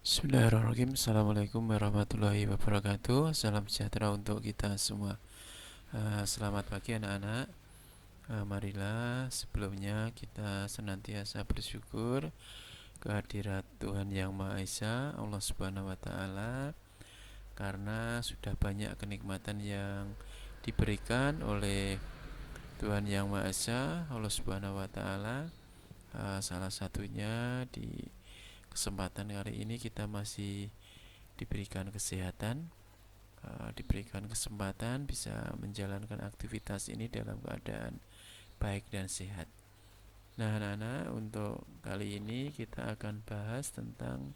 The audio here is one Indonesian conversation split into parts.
Bismillahirrahmanirrahim. Assalamualaikum warahmatullahi wabarakatuh. Salam sejahtera untuk kita semua. Selamat pagi anak-anak. Marilah sebelumnya kita senantiasa bersyukur kehadirat Tuhan Yang Maha Esa, Allah Subhanahu wa Ta'ala, karena sudah banyak kenikmatan yang diberikan oleh Tuhan Yang Maha Esa, Allah Subhanahu wa Ta'ala. Salah satunya di kesempatan kali ini kita masih diberikan kesehatan, diberikan kesempatan bisa menjalankan aktivitas ini dalam keadaan baik dan sehat. Nah, anak-anak, untuk kali ini kita akan bahas tentang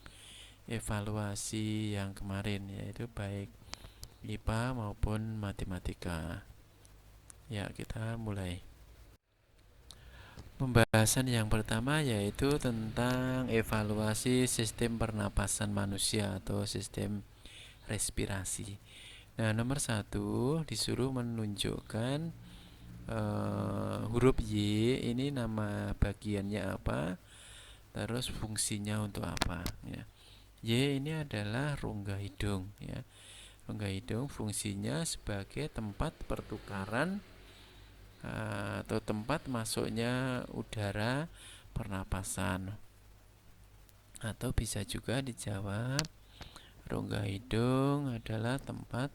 evaluasi yang kemarin, yaitu baik IPA maupun matematika. Ya, kita mulai. Pembahasan yang pertama yaitu tentang evaluasi sistem pernapasan manusia atau sistem respirasi. Nah, nomor 1 disuruh menunjukkan huruf Y ini nama bagiannya apa, terus fungsinya untuk apa. Ya. Y ini adalah rongga hidung. Ya. Rongga hidung fungsinya sebagai tempat pertukaran atau tempat masuknya udara pernapasan. Atau bisa juga dijawab rongga hidung adalah tempat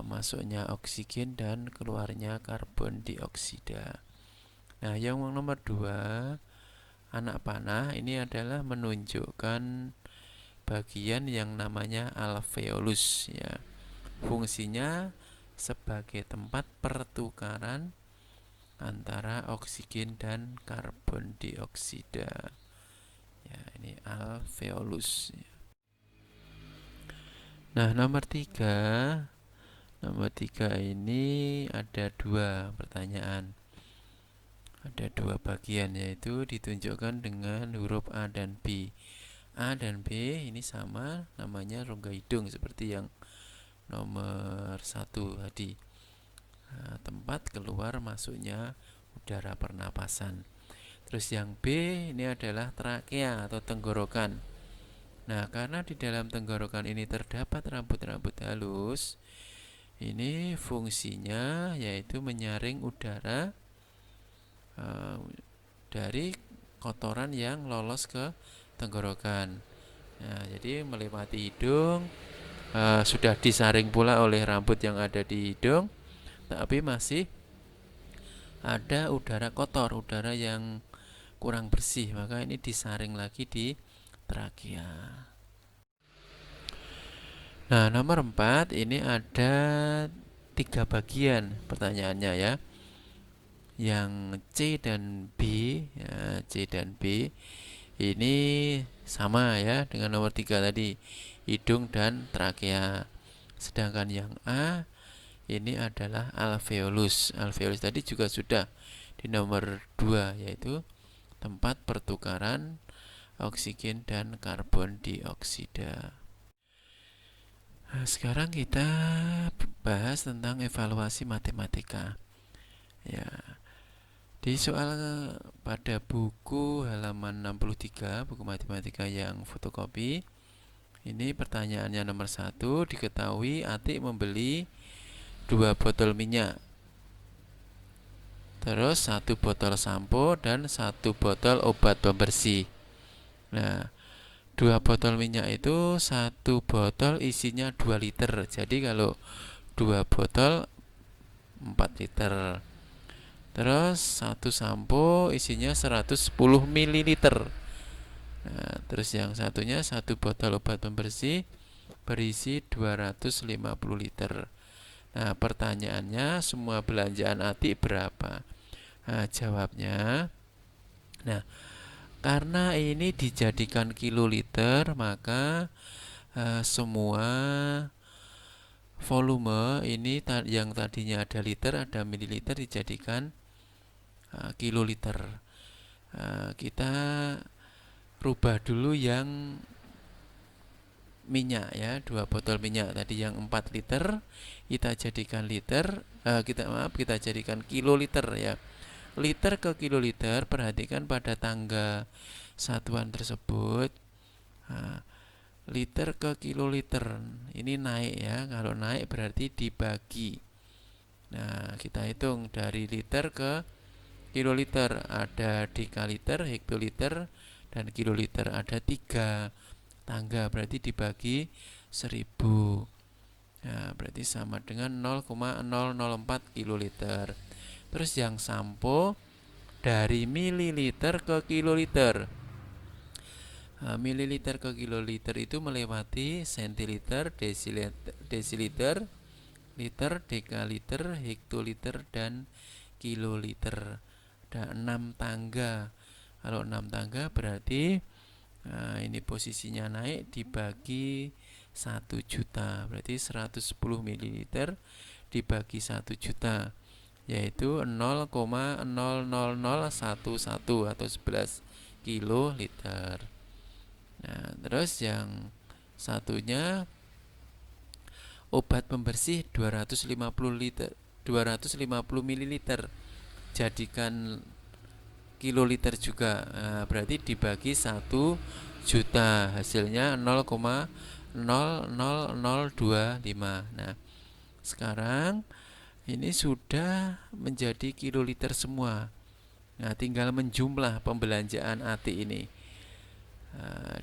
masuknya oksigen dan keluarnya karbon dioksida. Nah, yang nomor 2, anak panah ini adalah menunjukkan bagian yang namanya alveolus, ya. Fungsinya sebagai tempat pertukaran antara oksigen dan karbon dioksida. Ya, ini alveolus. Nah, nomor 3 ini ada 2 pertanyaan. Ada 2 bagian, yaitu ditunjukkan dengan huruf A dan B. A dan B ini sama, namanya rongga hidung seperti yang nomor 1 tadi. Tempat keluar masuknya udara pernapasan. Terus yang B ini adalah trakea atau tenggorokan. Nah, karena di dalam tenggorokan ini terdapat rambut-rambut halus, ini fungsinya yaitu menyaring udara dari kotoran yang lolos ke tenggorokan. Nah, jadi melewati hidung, sudah disaring pula oleh rambut yang ada di hidung, tapi masih ada udara kotor, udara yang kurang bersih, maka ini disaring lagi di trakea. Nah, nomor 4 ini ada 3 bagian pertanyaannya, ya. Yang C dan B, ya, C dan B ini sama, ya, dengan nomor 3 tadi, hidung dan trakea. Sedangkan yang A ini adalah alveolus. Alveolus tadi juga sudah di nomor 2, yaitu tempat pertukaran oksigen dan karbon dioksida. Nah, sekarang kita bahas tentang evaluasi matematika. Ya, di soal pada buku halaman 63, buku matematika yang fotokopi, ini pertanyaannya nomor 1, diketahui Atik membeli 2 botol minyak, terus 1 botol sampo dan 1 botol obat pembersih. Nah, 2 botol minyak itu 1 botol isinya 2 liter. Jadi kalau 2 botol 4 liter. Terus 1 sampo isinya 110 ml. Nah, terus yang satunya 1 botol obat pembersih berisi 250 liter. Nah, pertanyaannya semua belanjaan Atik berapa? Nah, jawabnya, nah, karena ini dijadikan kiloliter, maka semua volume ini yang tadinya ada liter, ada mililiter, dijadikan kiloliter. Kita rubah dulu yang minyak, ya, 2 botol minyak tadi yang 4 liter kita jadikan liter, kita jadikan kiloliter, ya. Liter ke kiloliter, perhatikan pada tangga satuan tersebut. Nah, liter ke kiloliter. Ini naik ya. Kalau naik berarti dibagi. Nah, kita hitung dari liter ke kiloliter. Ada dekaliter, hektoliter, dan kiloliter. Ada 3 tangga, berarti dibagi 1000. Nah, berarti sama dengan 0,004 kiloliter. Terus yang sampo dari mililiter ke kiloliter. Mililiter ke kiloliter itu melewati sentiliter, desiliter, liter, dekaliter, hektoliter, dan kiloliter. Ada 6 tangga. Kalau 6 tangga berarti ini posisinya naik dibagi 1 juta. Berarti 110 ml dibagi 1 juta, yaitu 0,00011 atau 11 kiloliter. Nah, terus yang satunya obat pembersih 250 ml. Jadikan kiloliter juga. Nah, berarti dibagi 1 juta, hasilnya 0,00025. Nah, sekarang ini sudah menjadi kiloliter semua. Nah, tinggal menjumlah pembelanjaan AT ini.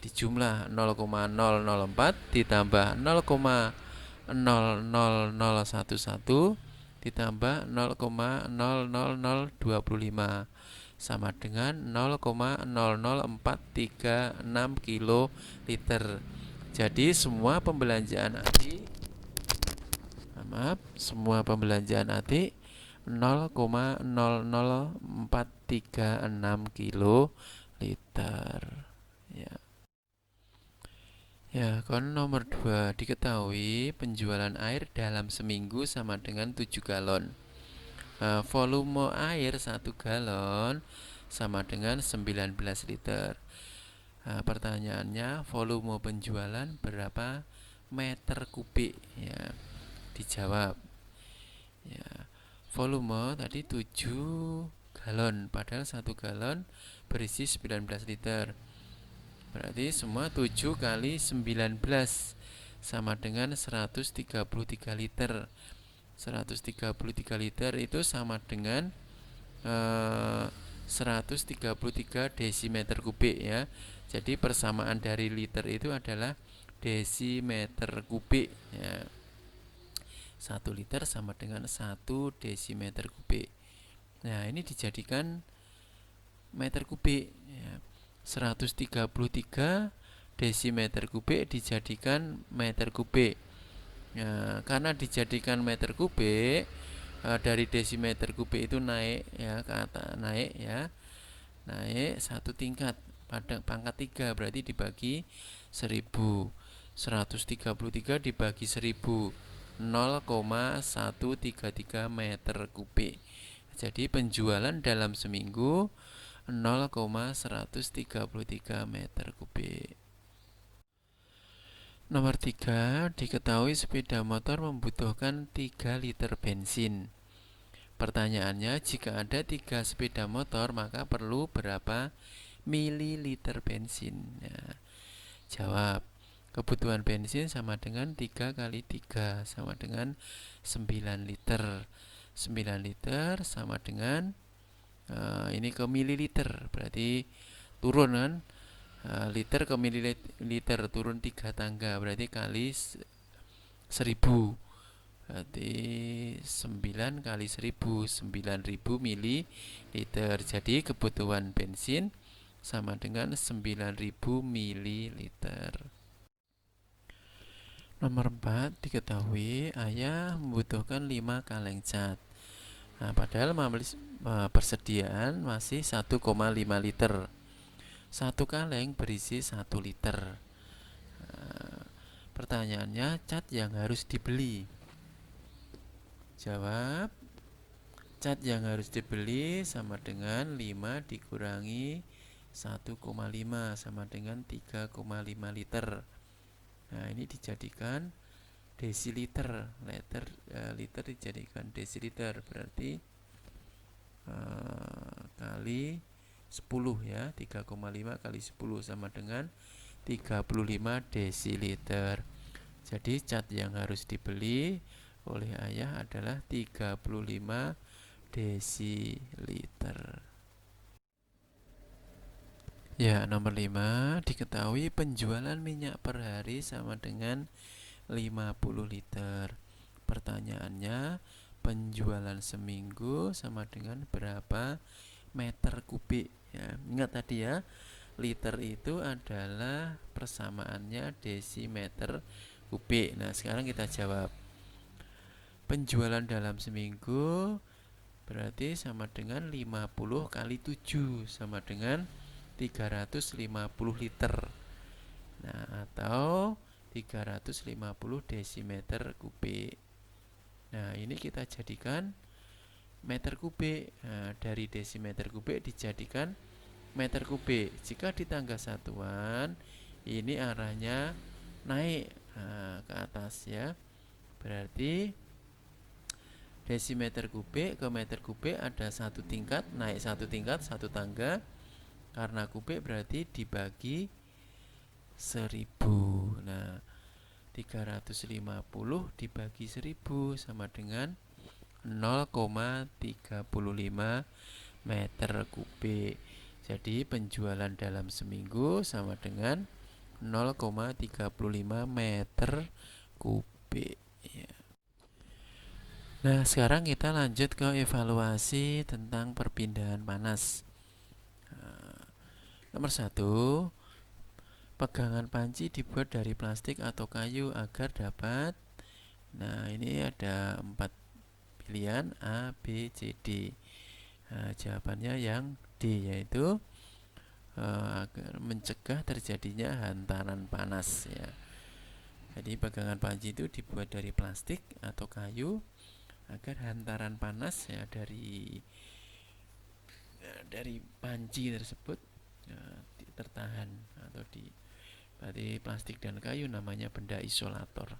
Dijumlah 0,004 ditambah 0,00011 ditambah 0,00025 sama dengan 0,00436 kiloliter. Jadi semua pembelanjaan AT 0,00436 kiloliter. Ya, nomor 2, diketahui penjualan air dalam seminggu sama dengan 7 galon. Volume air 1 galon sama dengan 19 liter. Pertanyaannya, volume penjualan berapa meter kubik? Ya, dijawab. Ya, volume tadi 7 galon, padahal 1 galon berisi 19 liter. Berarti semua 7 kali 19 sama dengan 133 liter. 133 liter itu sama dengan 133 desimeter kubik ya. Jadi persamaan dari liter itu adalah desimeter kubik ya. 1 liter sama dengan 1 desimeter kubik. Nah, ini dijadikan meter kubik ya. 133 desimeter kubik dijadikan meter kubik. Ya, karena dijadikan meter kubik, dari desimeter kubik itu naik ya ke atas, naik 1 tingkat pada pangkat 3, berarti dibagi 1000. 133 dibagi 1000, 0,133 meter kubik. Jadi penjualan dalam seminggu 0,133 meter kubik. Nomor 3, diketahui sepeda motor membutuhkan 3 liter bensin. Pertanyaannya, jika ada 3 sepeda motor, maka perlu berapa mililiter bensin? Nah, jawab. Kebutuhan bensin sama dengan 3 kali 3 sama dengan 9 liter. 9 liter sama dengan ini ke mililiter, berarti turun kan, liter ke mililiter turun 3 tangga, berarti kali 1000, berarti 9 kali 1000, 9000 mililiter. Jadi kebutuhan bensin sama dengan 9000 mililiter. Nomor 4, diketahui ayah membutuhkan 5 kaleng cat. Nah, padahal persediaan masih 1,5 liter. 1 kaleng berisi 1 liter. Pertanyaannya, cat yang harus dibeli. Jawab. Cat yang harus dibeli sama dengan 5 dikurangi 1,5 sama dengan 3,5 liter. Nah, ini dijadikan desiliter. Liter dijadikan desiliter, berarti kali 10 ya. 3,5 kali 10 sama dengan 35 desiliter. Jadi cat yang harus dibeli oleh ayah adalah 35 desiliter. Ya, nomor 5, diketahui penjualan minyak per hari sama dengan 50 liter. Pertanyaannya, penjualan seminggu sama dengan berapa meter kubik? Ya, ingat tadi ya, liter itu adalah persamaannya desimeter kubik. Nah, sekarang kita jawab. Penjualan dalam seminggu berarti sama dengan 50 kali 7 sama dengan 350 liter. Nah, atau 350 desimeter kubik. Nah, ini kita jadikan meter kubik. Nah, dari desimeter kubik dijadikan meter kubik. Jika ditambah satuan, ini arahnya naik ke atas ya. Berarti desimeter kubik ke meter kubik ada satu tingkat, naik satu tingkat, satu tangga. Karena kubik berarti dibagi 1000. Nah, 350 dibagi 1000 sama dengan 0,35 meter kubik. Jadi penjualan dalam seminggu sama dengan 0,35 meter kubik ya. Nah, sekarang kita lanjut ke evaluasi tentang perpindahan panas. Nomor 1, pegangan panci dibuat dari plastik atau kayu agar dapat. Nah, ini ada 4 pilihan A, B, C, D. Nah, jawabannya yang D, yaitu agar mencegah terjadinya hantaran panas ya. Jadi pegangan panci itu dibuat dari plastik atau kayu agar hantaran panas ya dari panci tersebut tertahan atau berarti plastik dan kayu namanya benda isolator.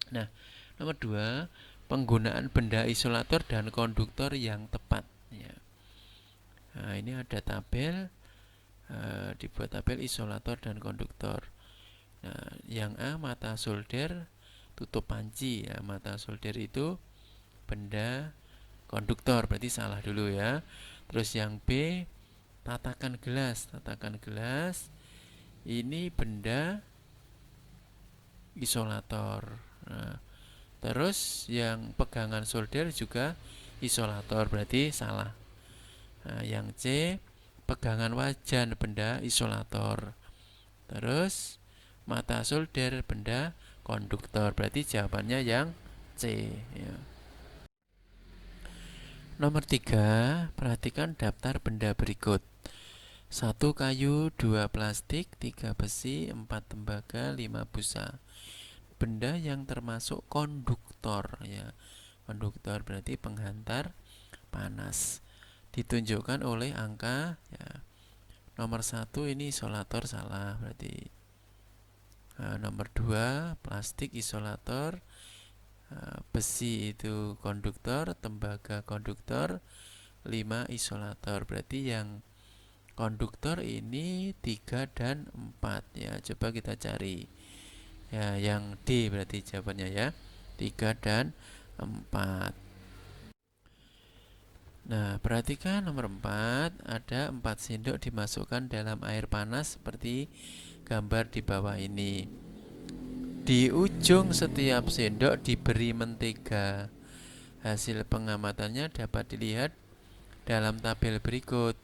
Nah, nomor 2, penggunaan benda isolator dan konduktor yang tepat ya. Nah, ini ada tabel, dibuat tabel isolator dan konduktor. Nah, yang A, mata solder tutup panci ya. Mata solder itu benda konduktor, berarti salah dulu ya. Terus yang B, tatakan gelas. Tatakan gelas ini benda isolator. Nah, terus yang pegangan solder juga isolator, berarti salah. Nah, yang C, pegangan wajan benda isolator. Terus mata solder benda konduktor, berarti jawabannya yang C ya. Nomor 3, perhatikan daftar benda berikut. 1 kayu, 2 plastik, 3 besi, 4 tembaga, 5 busa. Benda yang termasuk konduktor ya. Konduktor berarti penghantar panas. Ditunjukkan oleh angka ya. Nomor 1 ini isolator, salah berarti. Nomor 2 plastik isolator, besi itu konduktor, tembaga konduktor, 5 isolator. Berarti yang konduktor ini 3 dan 4 ya. Coba kita cari. Ya, yang D berarti jawabannya ya. 3 dan 4. Nah, perhatikan nomor 4, ada 4 sendok dimasukkan dalam air panas seperti gambar di bawah ini. Di ujung setiap sendok diberi mentega. Hasil pengamatannya dapat dilihat dalam tabel berikut.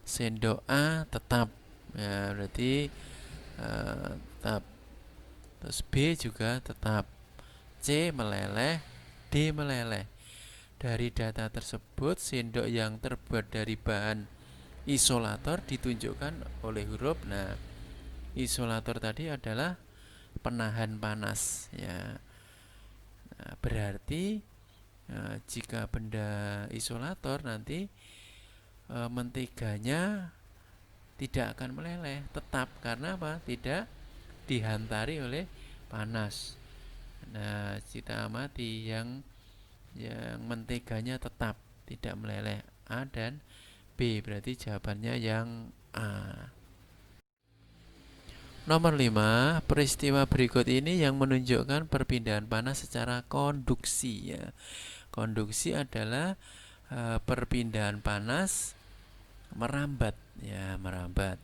Sendok A tetap ya, berarti tetap. Terus B juga tetap. C meleleh, D meleleh. Dari data tersebut, sendok yang terbuat dari bahan isolator ditunjukkan oleh huruf. Nah, isolator tadi adalah penahan panas ya. Nah, berarti jika benda isolator nanti menteganya tidak akan meleleh, tetap, karena apa? Tidak dihantari oleh panas. Nah, kita amati yang menteganya tetap tidak meleleh, A dan B, berarti jawabannya yang A. Nomor 5, peristiwa berikut ini yang menunjukkan perpindahan panas secara konduksi ya. Konduksi adalah perpindahan panas merambat ya, merambat.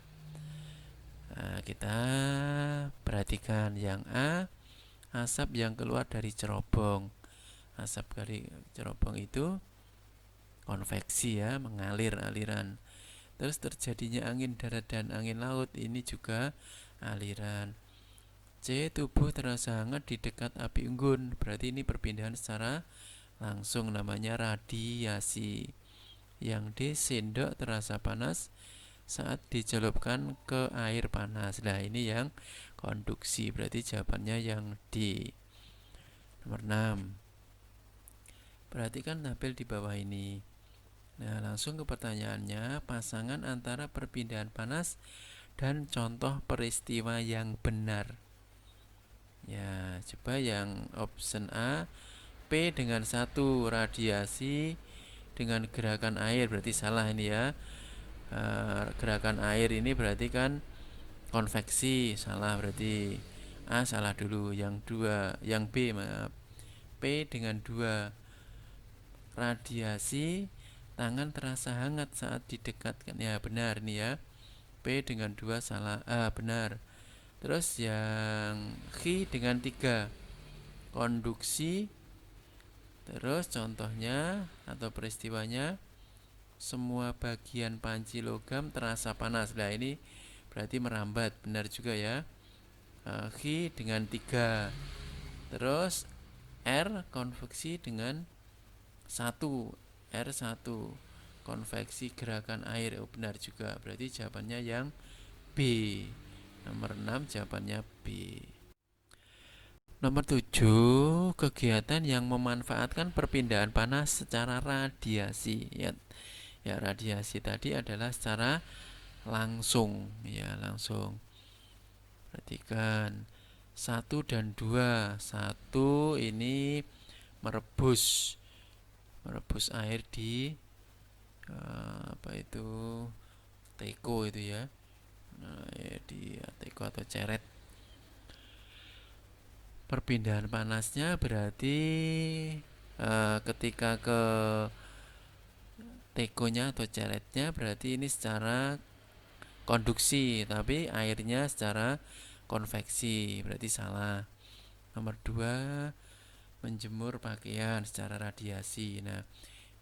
Kita perhatikan yang A, asap yang keluar dari cerobong. Asap dari cerobong itu konveksi ya, mengalir aliran. Terus terjadinya angin darat dan angin laut, ini juga aliran. C, tubuh terasa hangat di dekat api unggun, berarti ini perpindahan secara langsung, namanya radiasi. Yang D, sendok terasa panas saat dicelupkan ke air panas. Nah, ini yang konduksi, berarti jawabannya yang D. Nomor 6. Perhatikan tabel di bawah ini. Nah, langsung ke pertanyaannya, pasangan antara perpindahan panas dan contoh peristiwa yang benar. Ya, coba yang option A, P dengan 1 radiasi dengan gerakan air, berarti salah ini ya. Gerakan air ini berarti kan konveksi, salah berarti. A salah dulu. Yang B maaf. P dengan 2 radiasi, tangan terasa hangat saat didekatkan. Ya, benar nih ya. P dengan 2 salah. Benar. Terus yang Q dengan 3 konduksi. Terus contohnya atau peristiwanya, semua bagian panci logam terasa panas. Nah, ini berarti merambat, benar juga ya. Q dengan 3. Terus R konveksi dengan 1. R1 konveksi gerakan air. Benar juga. Berarti jawabannya yang B. Nomor 6 jawabannya B. Nomor 7, kegiatan yang memanfaatkan perpindahan panas secara radiasi. Ya, radiasi tadi adalah secara langsung, ya, langsung. Perhatikan 1 dan 2. 1 ini merebus air di teko itu ya. Di teko atau ceret. Perpindahan panasnya berarti ketika ke tekonya atau ceretnya, berarti ini secara konduksi, tapi airnya secara konveksi, berarti salah. Nomor 2, menjemur pakaian secara radiasi. Nah,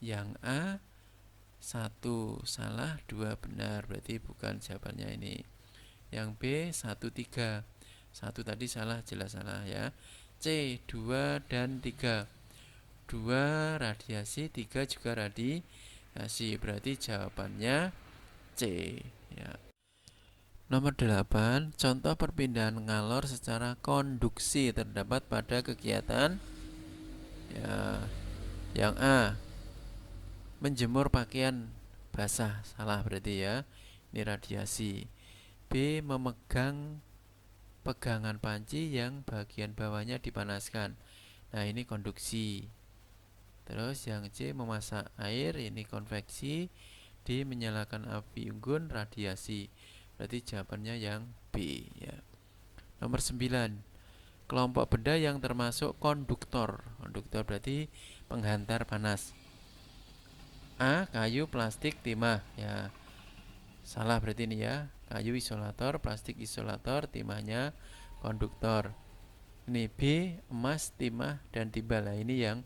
yang A 1 salah, 2 benar, berarti bukan jawabannya ini. Yang B 1, 3. 1 tadi salah, jelas salah ya. C 2 dan 3. 2 radiasi, 3 juga radiasi, berarti jawabannya C ya. Nomor 8, contoh perpindahan ngalor secara konduksi terdapat pada kegiatan ya. Yang A, menjemur pakaian basah, salah berarti ya. Ini radiasi. B, memegang pegangan panci yang bagian bawahnya dipanaskan. Nah, ini konduksi. Terus yang C, memasak air, ini konveksi. D, menyalakan api unggun, radiasi. Berarti jawabannya yang B ya. Nomor 9, kelompok benda yang termasuk konduktor. Konduktor berarti penghantar panas. A, kayu, plastik, timah ya. Salah berarti ini ya. Kayu isolator, plastik isolator, timahnya konduktor. Ini B, emas, timah, dan timbal. Nah, ini yang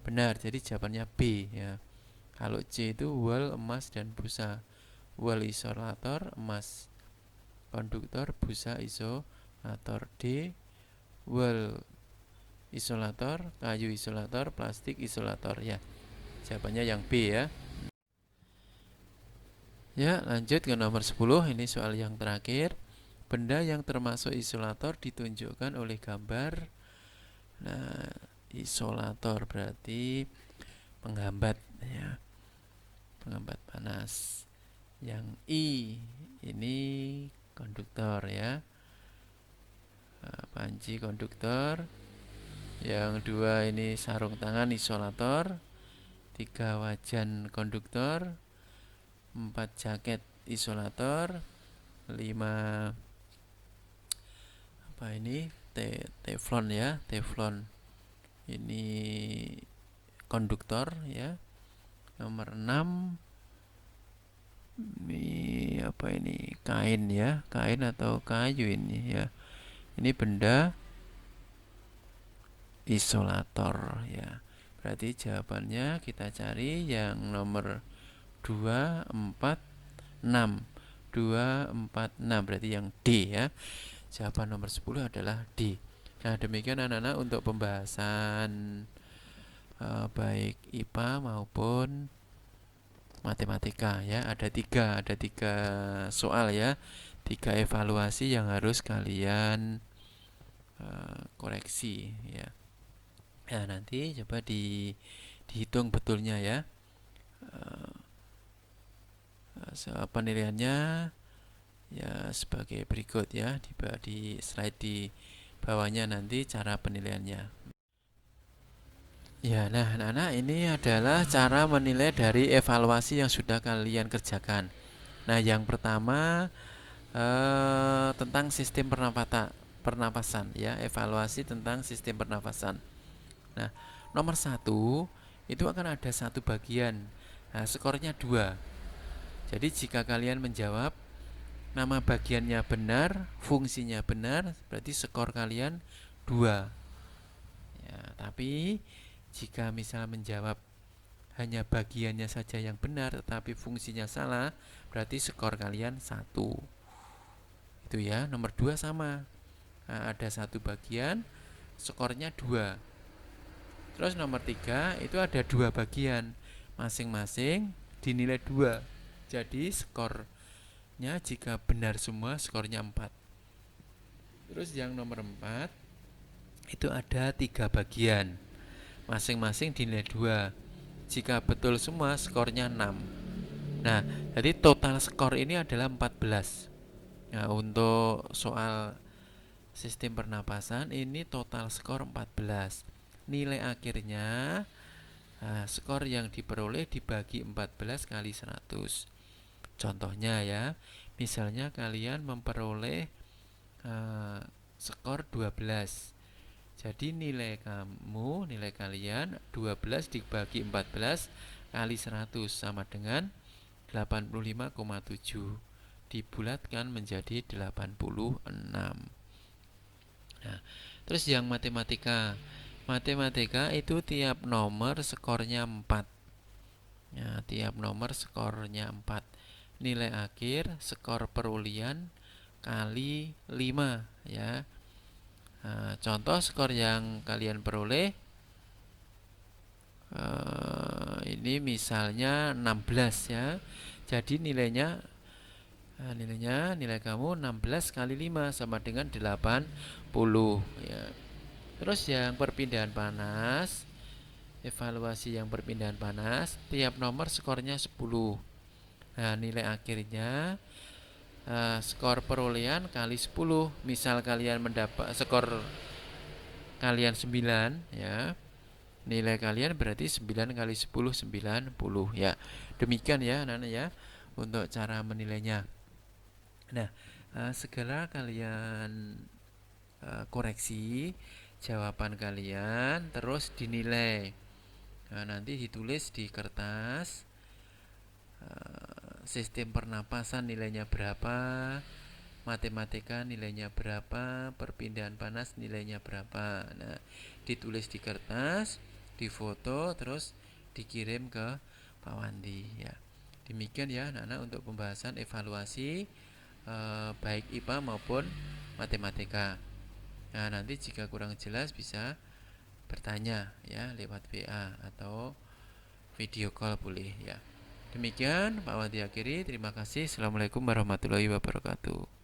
benar. Jadi jawabannya B ya. Kalau C itu wool, emas, dan busa. Wool isolator, emas konduktor, busa isolator. D, wool isolator, kayu isolator, plastik isolator ya. Jawabannya yang B ya. Ya, lanjut ke nomor 10. Ini soal yang terakhir. Benda yang termasuk isolator ditunjukkan oleh gambar. Nah, isolator berarti penghambat ya. Penghambat panas. Yang I ini konduktor ya. Panci konduktor. Yang 2 ini sarung tangan isolator. 3 wajan konduktor. 4 jaket isolator. 5 ini teflon ya, teflon ini konduktor ya. Nomor 6 ini apa ini, kain ya, kain atau kayu ini ya. Ini benda isolator ya. Berarti jawabannya kita cari yang nomor 2, 4, 6. 2, 4, 6 berarti yang D ya. Jawaban nomor 10 adalah D. Nah, demikian anak-anak untuk pembahasan baik IPA maupun matematika ya. Ada tiga soal ya, 3 evaluasi yang harus kalian koreksi ya. Nah, nanti coba dihitung betulnya ya. Penilaiannya ya sebagai berikut ya, di slide di bawahnya nanti cara penilaiannya. Ya, nah anak-anak, ini adalah cara menilai dari evaluasi yang sudah kalian kerjakan. Nah, yang pertama tentang sistem pernapasan ya, evaluasi tentang sistem pernapasan. Nah, nomor 1 itu akan ada satu bagian. Nah, skornya 2. Jadi jika kalian menjawab nama bagiannya benar, fungsinya benar, berarti skor kalian 2. Ya, tapi jika misal menjawab hanya bagiannya saja yang benar tetapi fungsinya salah, berarti skor kalian 1. Itu ya. Nomor 2 sama. Nah, ada satu bagian, skornya 2. Terus nomor 3 itu ada 2 bagian, masing-masing dinilai 2. Jadi skornya jika benar semua skornya 4. Terus yang nomor 4 itu ada 3 bagian, masing-masing dinilai 2. Jika betul semua skornya 6. Nah, jadi total skor ini adalah 14. Nah, untuk soal sistem pernapasan ini total skor 14. Nilai akhirnya skor yang diperoleh dibagi 14 kali 100. Contohnya ya, misalnya kalian memperoleh skor 12. Jadi nilai kalian 12 dibagi 14 kali 100 sama dengan 85,7. Dibulatkan menjadi 86. Nah, terus yang matematika. Matematika itu tiap nomor skornya 4. Ya, tiap nomor skornya 4. Nilai akhir skor perulian kali 5 ya. Nah, contoh skor yang kalian peroleh ini misalnya 16 ya. Jadi nilai kamu 16 kali 5 sama dengan 80 ya. Terus yang perpindahan panas, evaluasi yang perpindahan panas, tiap nomor skornya 10. Nah, nilai akhirnya skor perolehan kali 10. Misal kalian mendapat skor kalian 9 ya, nilai kalian berarti 9 kali 10 90 ya. Demikian ya anak-anak ya untuk cara menilainya. Nah, segera kalian koreksi jawaban kalian terus dinilai. Nah, nanti ditulis di kertas sistem pernapasan nilainya berapa, matematika nilainya berapa, perpindahan panas nilainya berapa. Nah, ditulis di kertas, difoto, terus dikirim ke Pak Wandi ya. Demikian ya anak-anak untuk pembahasan evaluasi baik IPA maupun matematika. Nah, nanti jika kurang jelas bisa bertanya ya lewat WA atau video call boleh ya. Demikian Pak Wandi akhiri. Terima kasih. Assalamualaikum warahmatullahi wabarakatuh.